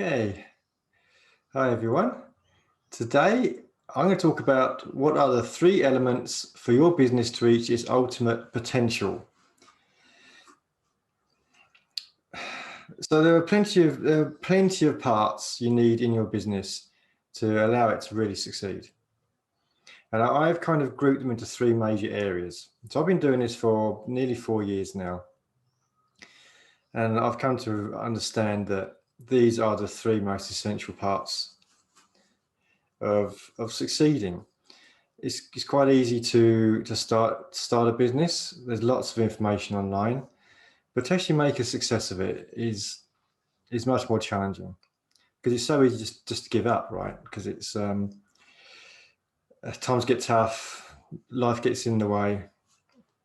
Okay, hi everyone. Today I'm going to talk about what are the three elements for your business to reach its ultimate potential. So there are plenty of parts you need in your business to allow it to really succeed. And I've kind of grouped them into three major areas. So I've been doing this for nearly 4 years now. And I've come to understand that these are the three most essential parts of succeeding. It's quite easy to start a business. There's lots of information online, but to actually make a success of it is much more challenging, because it's so easy just to give up, right? Because it's times get tough, life gets in the way.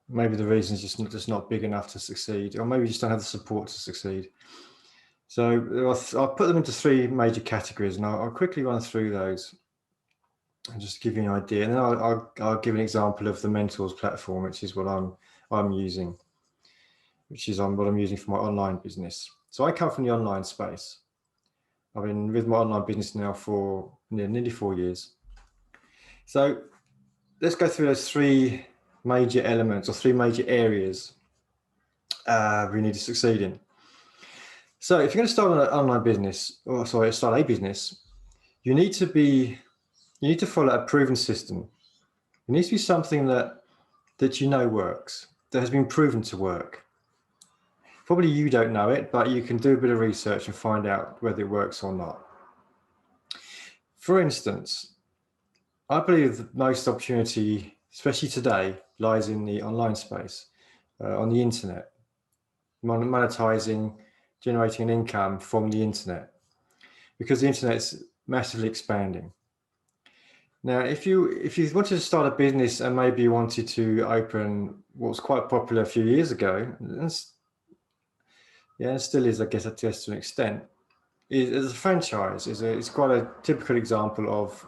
Maybe the reason is just not big enough to succeed, or maybe you just don't have the support to succeed. So I'll put them into three major categories, and I'll quickly run through those and just give you an idea. And then I'll give an example of the Mentors platform, which is what I'm using, what I'm using for my online business. So I come from the online space. I've been with my online business now for nearly 4 years. So let's go through those three major elements or three major areas we need to succeed in. So if you're going to start an online business, start a business, you need to follow a proven system. It needs to be something that you know works, that has been proven to work. Probably you don't know it, but you can do a bit of research and find out whether it works or not. For instance, I believe the most opportunity, especially today, lies in the online space, on the internet, monetizing, generating an income from the internet, because the internet's massively expanding. Now, if you wanted to start a business and maybe you wanted to open what was quite popular a few years ago, and still is, I guess, to an extent, is a franchise. It's quite a typical example of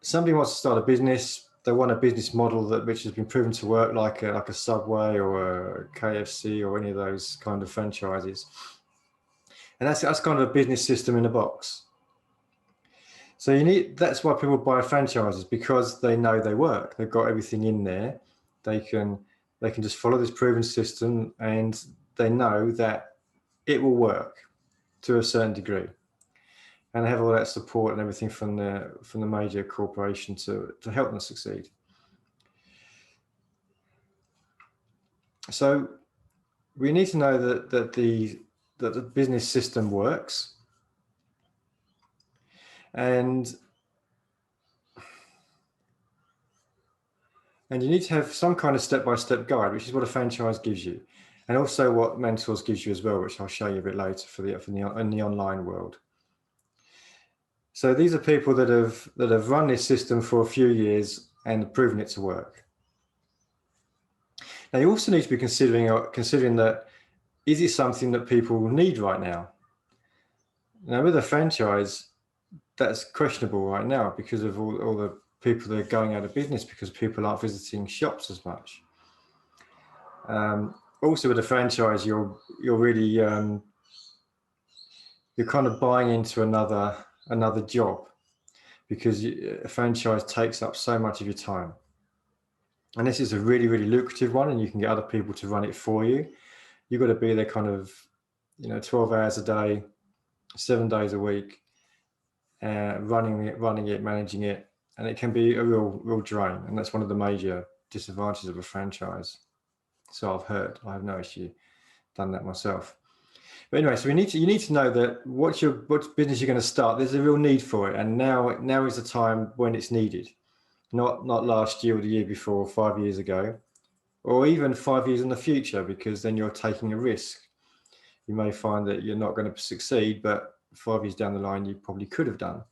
somebody wants to start a business. They want a business model which has been proven to work, like a Subway or a KFC or any of those kind of franchises. And that's kind of a business system in a box. So that's why people buy franchises, because they know they work. They've got everything in there. They can just follow this proven system, and they know that it will work to a certain degree. And they have all that support and everything from the major corporation to help them succeed. So we need to know that the business system works. And you need to have some kind of step-by-step guide, which is what a franchise gives you, and also what Mentors gives you as well, which I'll show you a bit later in the online world. So these are people that have run this system for a few years and proven it to work. Now you also need to be considering that, is it something that people need right now? Now with a franchise, that's questionable right now because of all the people that are going out of business, because people aren't visiting shops as much. Also with a franchise, you're really you're kind of buying into another job, because a franchise takes up so much of your time. And this is a really, really lucrative one, and you can get other people to run it for you. You've got to be there kind of 12 hours a day, 7 days a week, running it, managing it, and it can be a real drain. And that's one of the major disadvantages of a franchise. So I've heard. I have no issue done that myself. But anyway, so you need to know that what business you're going to start, there's a real need for it, and now is the time when it's needed, not last year or the year before, 5 years ago, or even 5 years in the future, because then you're taking a risk. You may find that you're not going to succeed, but 5 years down the line, you probably could have done.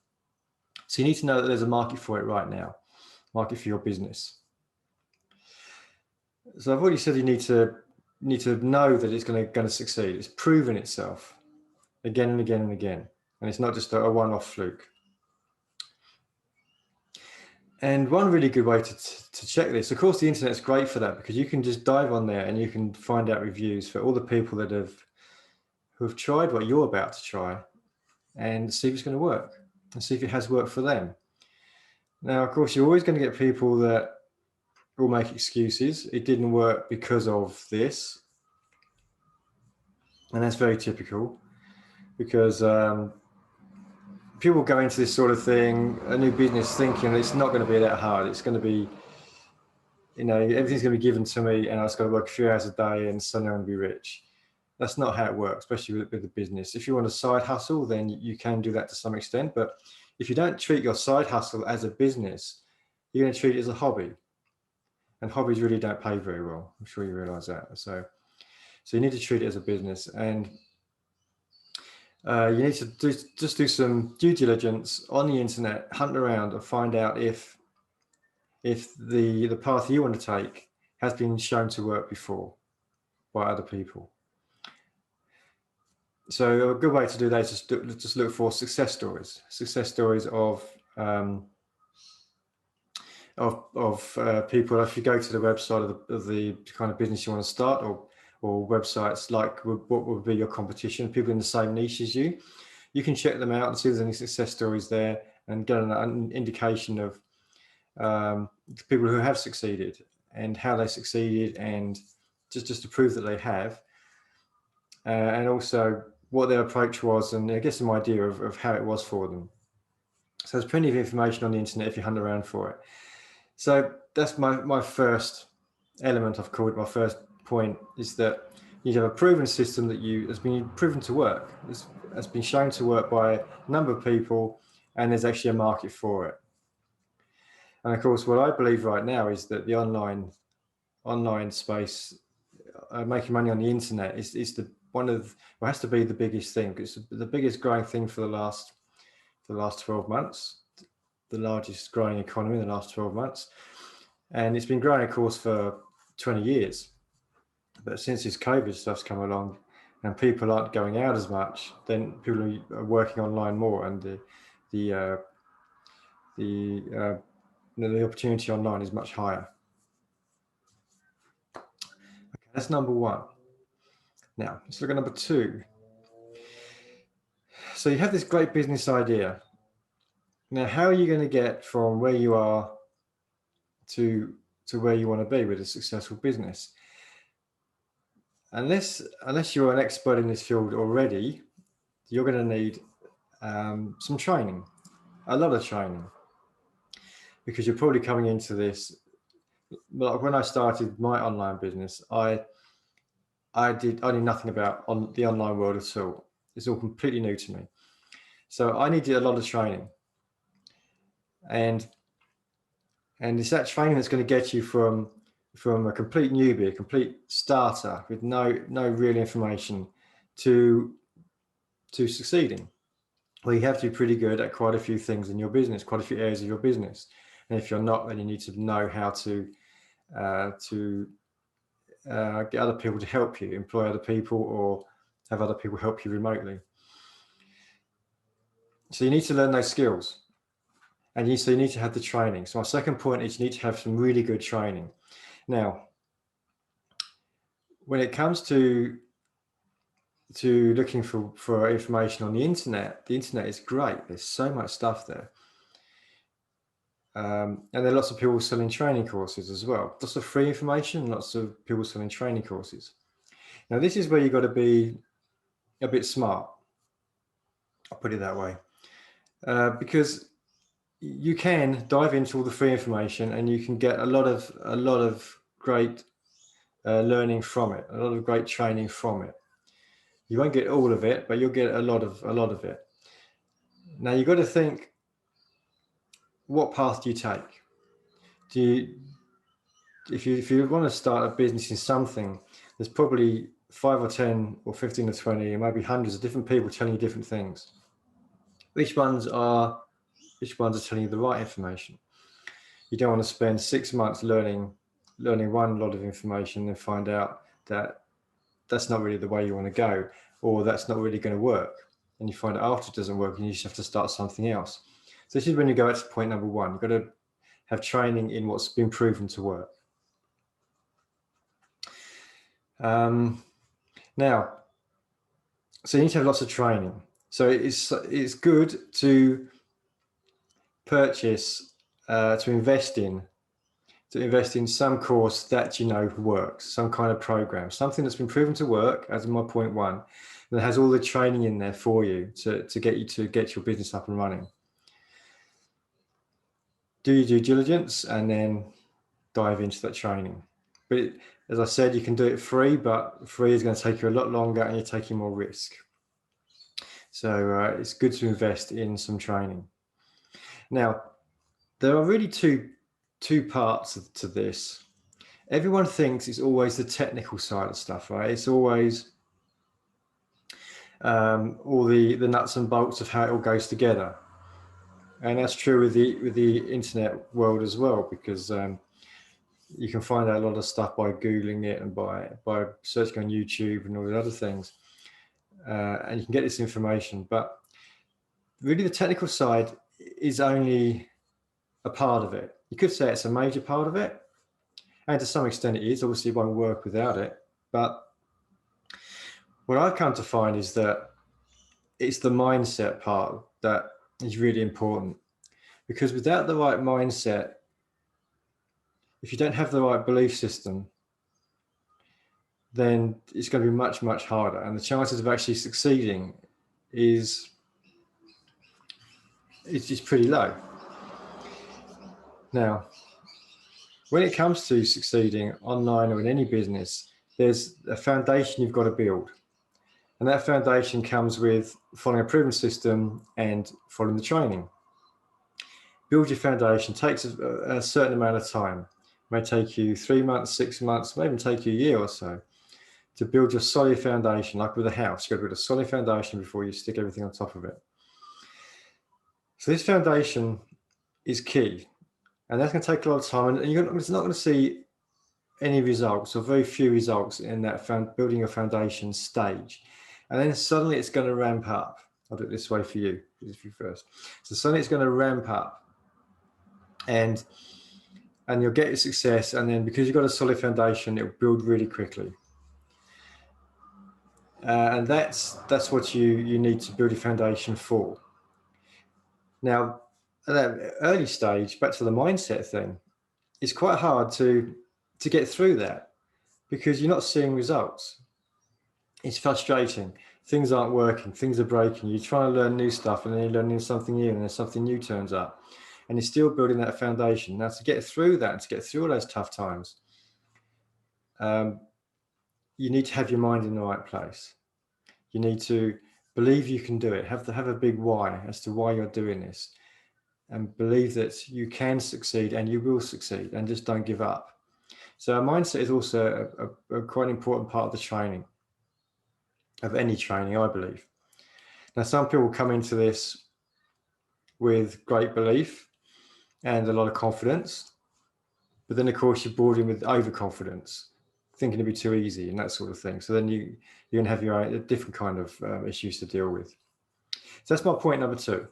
So you need to know that there's a market for it right now, market for your business. So I've already said you need to know that it's going to succeed. It's proven itself again and again and again, and it's not just a one-off fluke. And one really good way to check this, of course, the internet's great for that, because you can just dive on there and you can find out reviews for all the people that have who have tried what you're about to try and see if it's going to work and see if it has worked for them. Now, of course, you're always going to get people that will make excuses. It didn't work because of this. And that's very typical, because people go into this sort of thing, a new business, thinking it's not going to be that hard. It's going to be, everything's going to be given to me and I've just got to work a few hours a day and suddenly I'm going to be rich. That's not how it works, especially with the business. If you want a side hustle, then you can do that to some extent. But if you don't treat your side hustle as a business, you're going to treat it as a hobby. And hobbies really don't pay very well. I'm sure you realize that. So you need to treat it as a business, and you need to just do some due diligence on the internet, hunt around and find out if the path you want to take has been shown to work before by other people. So a good way to do that is just look for success stories of people. If you go to the website of the kind of business you want to start, or websites like what would be your competition, people in the same niche as you, you can check them out and see if there's any success stories there and get an indication of people who have succeeded and how they succeeded, and just to prove that they have, and also what their approach was, and I guess some idea of how it was for them. So there's plenty of information on the internet if you hunt around for it. So that's my first element. I've called it my first point, is that you have a proven system that has been proven to work. Has been shown to work by a number of people, and there's actually a market for it. And of course, what I believe right now is that the online space, making money on the internet, has to be the biggest thing. It's the biggest growing thing for the last 12 months, the largest growing economy in the last 12 months. And it's been growing, of course, for 20 years. But since this COVID stuff's come along and people aren't going out as much, then people are working online more, and the opportunity online is much higher. Okay, that's number one. Now, let's look at number two. So you have this great business idea. Now, how are you going to get from where you are to where you want to be with a successful business? Unless you're an expert in this field already, you're going to need some training, a lot of training, because you're probably coming into this. Like when I started my online business, I knew nothing about the online world at all. It's all completely new to me. So I needed a lot of training, and it's that training that's going to get you from a complete newbie, a complete starter with no real information, to succeeding. Well, you have to be pretty good at quite a few things in your business, quite a few areas of your business. And if you're not, then you need to know how to get other people to help you, employ other people, or have other people help you remotely. So you need to learn those skills, and you need to have the training. So my second point is you need to have some really good training. Now, when it comes to looking for information on the internet is great. There's so much stuff there. And there are lots of people selling training courses as well. Lots of free information, lots of people selling training courses. Now, this is where you've got to be a bit smart. I'll put it that way. Because you can dive into all the free information and you can get a lot of great learning from it, a lot of great training from it. You won't get all of it, but you'll get a lot of it. Now you've got to think, what path do you take? If you want to start a business in something, there's probably 5 or 10 or 15 or 20 or maybe hundreds of different people telling you different things. Which ones are telling you the right information? You don't want to spend 6 months learning one lot of information and find out that that's not really the way you want to go, or that's not really going to work. And you find out after it doesn't work and you just have to start something else. So this is when you go to point number one. You've got to have training in what's been proven to work. Now, So you need to have lots of training. So it's good to purchase, to invest in some course that you know works, some kind of program, something that's been proven to work, as in my point one, that has all the training in there for you to get your business up and running. Do your due diligence and then dive into that training. But as I said, you can do it free, but free is going to take you a lot longer and you're taking more risk. So it's good to invest in some training. Now, there are really two parts to this. Everyone thinks it's always the technical side of stuff, right? It's always all the nuts and bolts of how it all goes together. And that's true with the internet world as well, because you can find out a lot of stuff by Googling it and by searching on YouTube and all the other things. And you can get this information. But really the technical side is only a part of it. You could say it's a major part of it. And to some extent it is. Obviously it won't work without it. But what I've come to find is that it's the mindset part that is really important. Because without the right mindset, if you don't have the right belief system, then it's going to be much, much harder. And the chances of actually succeeding is pretty low. Now, when it comes to succeeding online or in any business, there's a foundation you've got to build. And that foundation comes with following a proven system and following the training. Build your foundation takes a certain amount of time. It may take you 3 months, 6 months, may even take you a year or so to build your solid foundation. Like with a house, you've got to build a solid foundation before you stick everything on top of it. So this foundation is key, and that's going to take a lot of time, and you're not going to see any results or very few results in that building your foundation stage. And then suddenly it's going to ramp up. I'll do it this way for you first. So suddenly it's going to ramp up, and you'll get your success. And then because you've got a solid foundation, it'll build really quickly. And that's what you need to build your foundation for. Now, at that early stage, back to the mindset thing, it's quite hard to get through that because you're not seeing results. It's frustrating. Things aren't working. Things are breaking. You're trying to learn new stuff, and then you're learning something new, and then something new turns up, and you're still building that foundation. Now, to get through that, and to get through all those tough times, you need to have your mind in the right place. You need to believe you can do it. Have a big why as to why you're doing this, and believe that you can succeed and you will succeed, and just don't give up. So, mindset is also a quite important part of the training, of any training, I believe. Now, some people come into this with great belief and a lot of confidence, but then of course you're bored in with overconfidence, thinking it'd be too easy and that sort of thing. So then you're going to have your own different kind of issues to deal with. So that's my point number 2.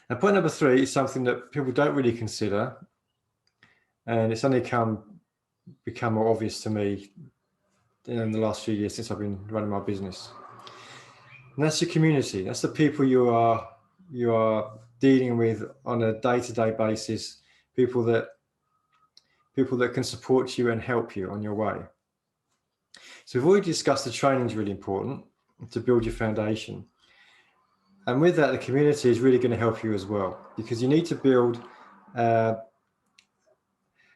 And point number 3 is something that people don't really consider, and it's only become more obvious to me in the last few years since I've been running my business. And that's your community. That's the people you are dealing with on a day-to-day basis, people that can support you and help you on your way. So we've already discussed the training is really important to build your foundation. And with that, the community is really going to help you as well, because you need to build,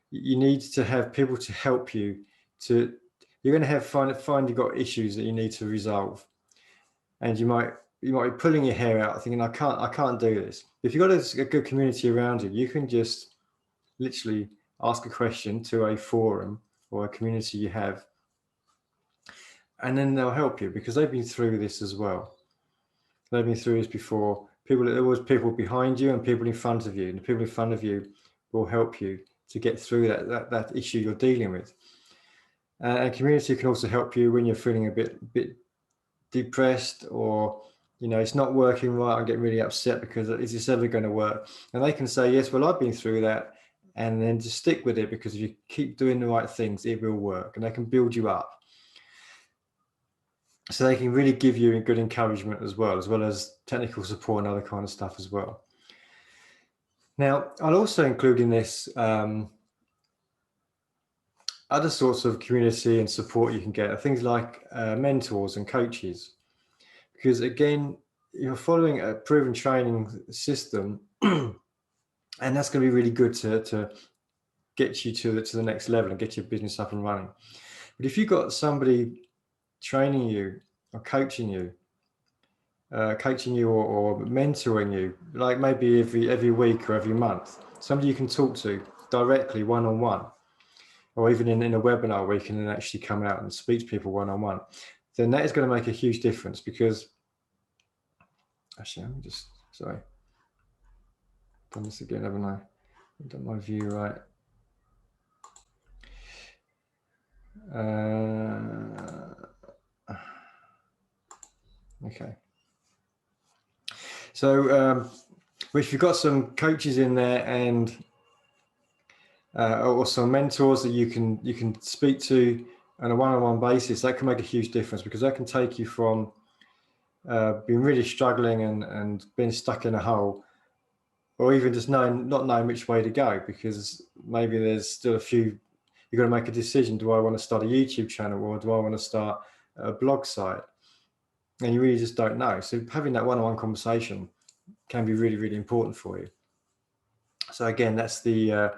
you need to have people to help you. You're going to find you've got issues that you need to resolve, and you might be pulling your hair out thinking, I can't do this. If you've got a good community around you, you can just literally ask a question to a forum or a community you have, and then they'll help you because they've been through this as well. They've been through this before. There was people behind you and people in front of you, and the people in front of you will help you to get through that issue you're dealing with. And community can also help you when you're feeling a bit depressed, or it's not working right. I'm getting really upset because is this ever going to work? And they can say, yes, well, I've been through that, and then just stick with it, because if you keep doing the right things, it will work, and they can build you up. So they can really give you good encouragement as well as technical support and other kind of stuff as well. Now, I'll also include in this other sorts of community and support you can get, things like mentors and coaches, because again, you're following a proven training system, and that's going to be really good to get you to the next level and get your business up and running. But if you've got somebody training you or coaching you or mentoring you, like maybe every week or every month, somebody you can talk to directly one-on-one, or even in a webinar where you can then actually come out and speak to people one-on-one, then that is going to make a huge difference. Because actually, I'm just sorry, done this again, haven't I? I've done my view right. Okay. So if you've got some coaches in there and or some mentors that you can speak to on a one-on-one basis, that can make a huge difference, because that can take you from being really struggling and being stuck in a hole, or even just not knowing which way to go, because maybe there's still a few, you've got to make a decision. Do I want to start a YouTube channel, or do I want to start a blog site? And you really just don't know. So having that one-on-one conversation can be really, really important for you. So again, that's the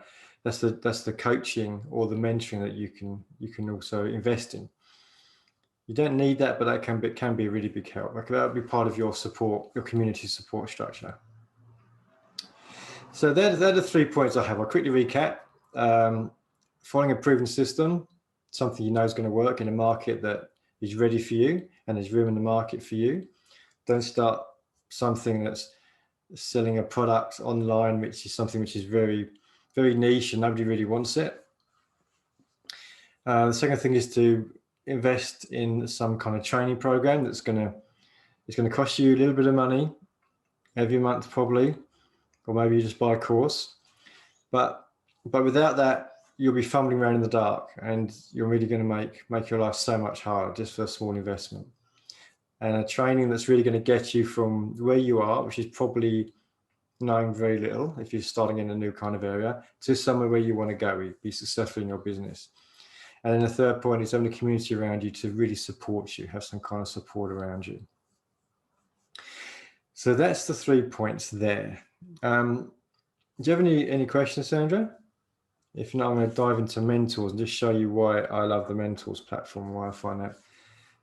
coaching or the mentoring that you can also invest in. You don't need that, but that can be a really big help. Like, that would be part of your support, your community support structure. So they're the 3 points I have. I'll quickly recap. Following a proven system, something you know is going to work in a market that is ready for you and there's room in the market for you. Don't start something that's selling a product online, which is something which is very, very niche and nobody really wants it. The second thing is to invest in some kind of training program it's going to cost you a little bit of money every month probably, or maybe you just buy a course. But without that, you'll be fumbling around in the dark, and you're really going to make your life so much harder just for a small investment. And a training that's really going to get you from where you are, which is probably knowing very little if you're starting in a new kind of area, to somewhere where you want to go, be successful in your business. And then the third point is having a community around you to really support you, have some kind of support around you. So that's the 3 points there. Do you have any questions, Sandra? If not, I'm going to dive into mentors and just show you why I love the mentors platform, why I find that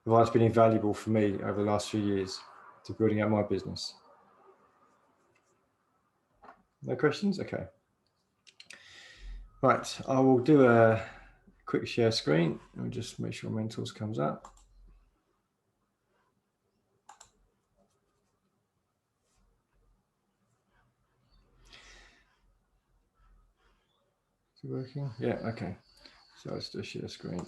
it's been invaluable for me over the last few years to building up my business. No questions? Okay. Right, I will do a quick share screen and just make sure mentors comes up. Is it working? Yeah, okay. So let's do a share screen.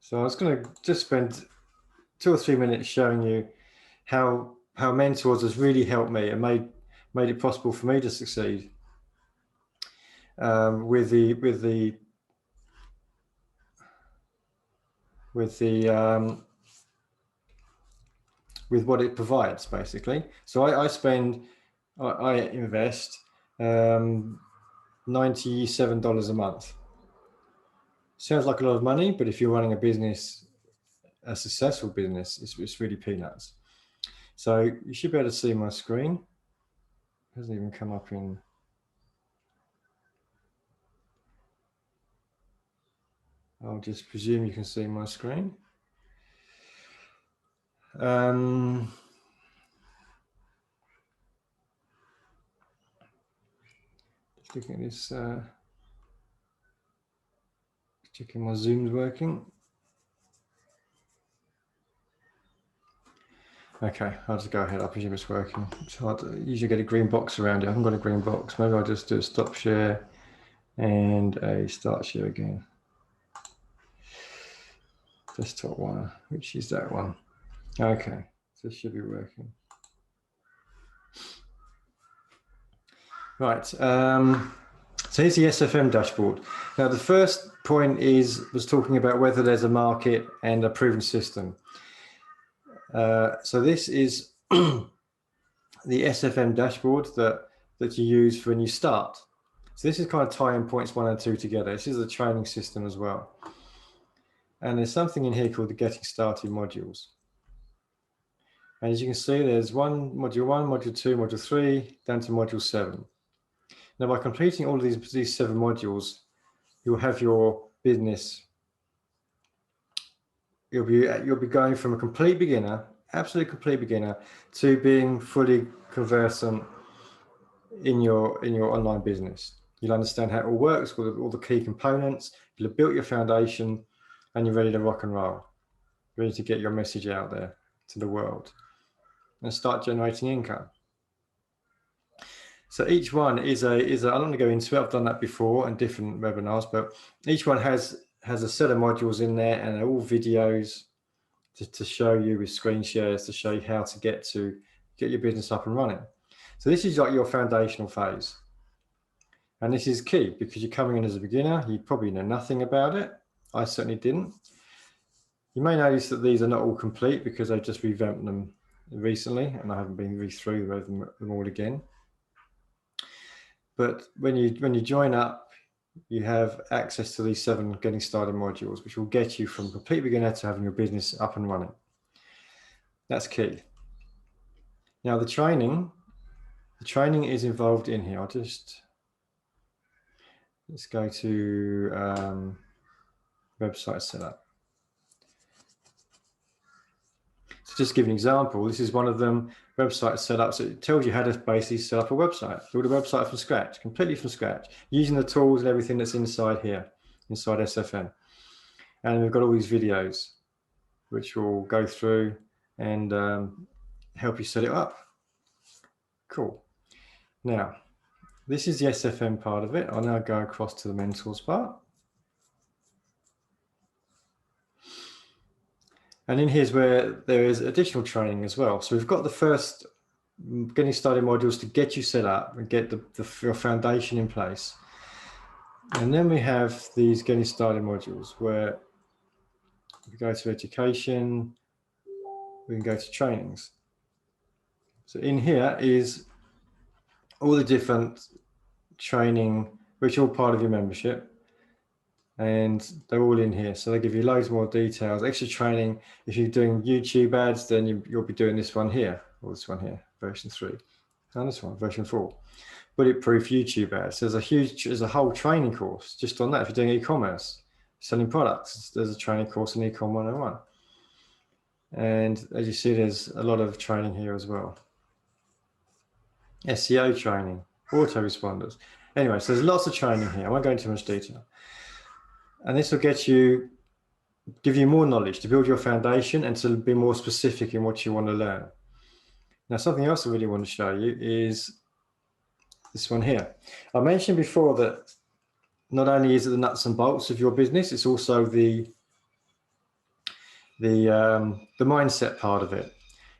So I was going to just spend 2 or 3 minutes showing you how mentors has really helped me and made it possible for me to succeed with what it provides, basically. So I invest $97 a month. Sounds like a lot of money, but if you're running a business, a successful business, it's really peanuts. So you should be able to see my screen. It hasn't even come up in. I'll just presume you can see my screen. Just looking at this, checking my Zoom's working. Okay, I'll just go ahead. I presume it's working. It's hard to usually get a green box around it. I haven't got a green box. Maybe I'll just do a stop share and a start share again. Desktop one, which is that one. Okay, so this should be working. Right, so here's the SFM dashboard. Now, the first point was talking about whether there's a market and a proven system. So this is the SFM dashboard that you use for when you start. So this is kind of tying points 1 and 2 together. This is a training system as well. And there's something in here called the Getting Started modules. And as you can see, there's module 1, module 2, module 3, down to module 7. Now, by completing all of these 7 modules, you'll have your business. You'll be going from a complete beginner, absolute complete beginner, to being fully conversant in your online business. You'll understand how it all works, all the key components. You'll have built your foundation, and you're ready to rock and roll, ready to get your message out there to the world and start generating income. So each one is I don't want to go into it. I've done that before in different webinars, but each one has a set of modules in there, and they're all videos to show you with screen shares to show you how to get your business up and running. So this is like your foundational phase. And this is key because you're coming in as a beginner. You probably know nothing about it. I certainly didn't. You may notice that these are not all complete because I've just revamped them recently and I haven't been through them all again. But when you join up, you have access to these 7 getting started modules, which will get you from complete beginner to having your business up and running. That's key. Now the training is involved in here. Let's go to website setup. So just to give an example, this is one of them, website setup. So it tells you how to basically set up a website, build a website from scratch, completely from scratch, using the tools and everything that's inside here, inside SFM. And we've got all these videos, which will go through and help you set it up. Cool. Now, this is the SFM part of it. I'll now go across to the mentors part. And in here's where there is additional training as well. So we've got the first getting started modules to get you set up and get your foundation in place. And then we have these getting started modules where we go to education, we can go to trainings. So in here is all the different training, which are all part of your membership. And they're all in here. So they give you loads more details, extra training. If you're doing YouTube ads, then you'll be doing this one here, or this one here, version 3. And this one, version 4. Bulletproof YouTube ads. There's a whole training course just on that. If you're doing e-commerce, selling products, there's a training course in Ecom 101. And as you see, there's a lot of training here as well. SEO training, autoresponders. Anyway, so there's lots of training here. I won't go into much detail. And this will give you more knowledge to build your foundation and to be more specific in what you want to learn. Now, something else I really want to show you is this one here. I mentioned before that not only is it the nuts and bolts of your business, it's also the mindset part of it.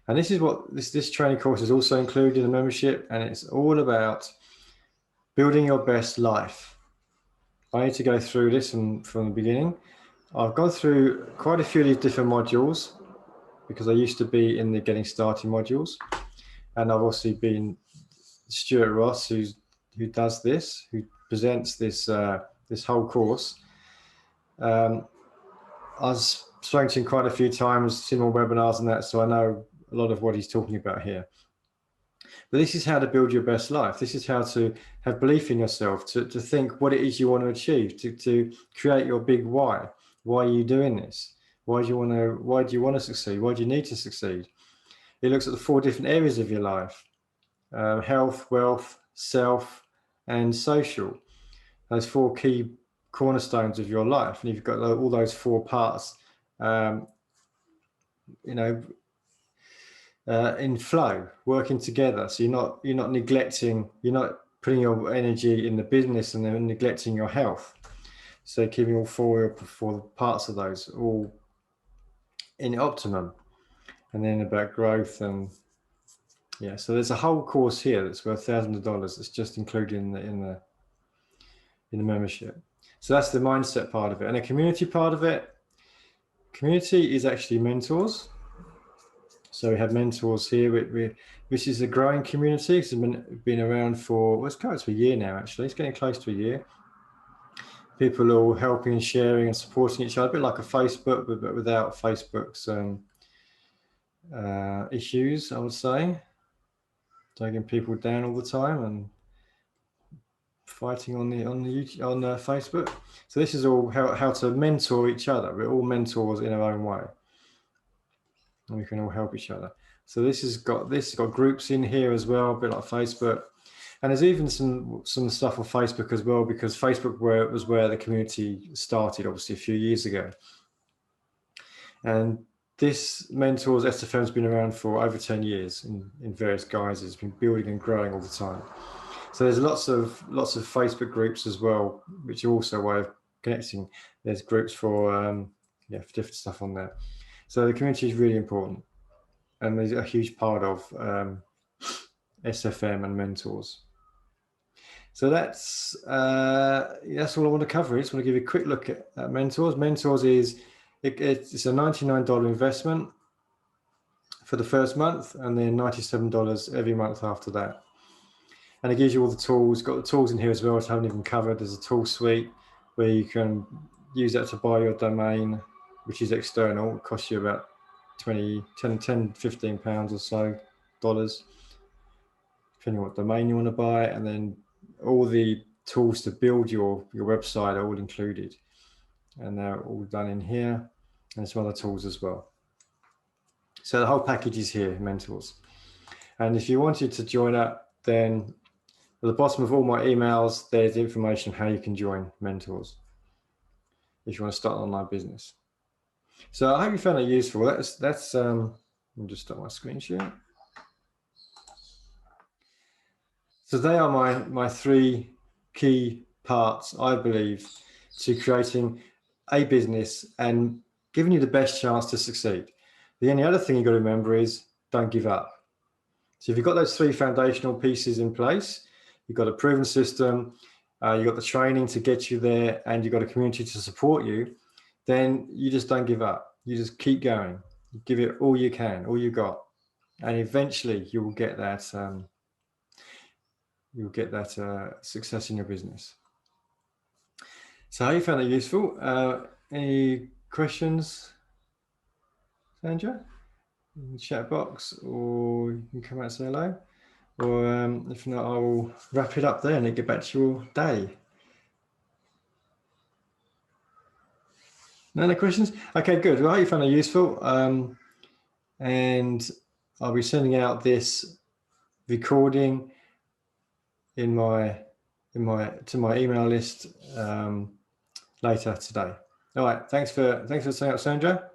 And this is what this training course is also included in the membership, and it's all about building your best life. I need to go through this from the beginning. I've gone through quite a few of these different modules because I used to be in the getting started modules, and I've also been Stuart Ross, who does this, who presents this this whole course. I was spoken to him quite a few times, seen more webinars and that, so I know a lot of what he's talking about here. But this is how to build your best life. This is how to have belief in yourself, to think what it is you want to achieve, to create your big why. Why are you doing this? Why do you want to succeed? Why do you need to succeed? It looks at the 4 different areas of your life: health, wealth, self, and social. Those 4 key cornerstones of your life. And you've got all those 4 parts, in flow, working together. So you're not neglecting, you're not putting your energy in the business and then neglecting your health. So keeping all 4 parts of those all in optimum. And then about growth and yeah. So there's a whole course here that's worth thousands of dollars. That's just included in the membership. So that's the mindset part of it. And the community part of it, community is actually mentors. So we have mentors here. This is a growing community. It's been around for, well, it's coming to a year now, actually. It's getting close to a year. People are all helping and sharing and supporting each other, a bit like a Facebook, but without Facebook's issues, I would say. Taking people down all the time and fighting on Facebook. So this is all how to mentor each other. We're all mentors in our own way, and we can all help each other. So this has got groups in here as well, a bit like Facebook, and there's even some stuff on Facebook as well, because Facebook was where the community started, obviously a few years ago. And this Mentors SFM has been around for over 10 years in various guises. It's been building and growing all the time. So there's lots of Facebook groups as well, which are also a way of connecting. There's groups for different stuff on there. So the community is really important, and there's a huge part of SFM and Mentors. So that's all I want to cover. I just want to give you a quick look at Mentors. Mentors is it's a $99 investment for the first month, and then $97 every month after that. And it gives you all the tools. Got the tools in here as well, which I haven't even covered. There's a tool suite where you can use that to buy your domain, which is external. It costs you about 10, 15 pounds or so, dollars, depending on what domain you want to buy. And then all the tools to build your website are all included, and they're all done in here, and some other tools as well. So the whole package is here, Mentors. And if you wanted to join up, then at the bottom of all my emails, there's information how you can join Mentors if you want to start an online business. So I hope you found it useful. That's let me just stop my screen share. So they are my three key parts, I believe, to creating a business and giving you the best chance to succeed. The only other thing you've got to remember is don't give up. So if you've got those three foundational pieces in place, you've got a proven system, you've got the training to get you there, and you've got a community to support you, then you just don't give up. You just keep going. You give it all you can, all you got, and eventually you will get that success in your business. So how you found that useful? Any questions, Sandra? In the chat box, or you can come out and say hello, or if not, I will wrap it up there and get back to your day. No questions? Okay, good. Well, I hope you found it useful, and I'll be sending out this recording to my email list later today. All right, thanks for saying up, Sandra,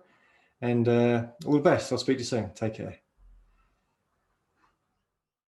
and all the best. I'll speak to you soon. Take care.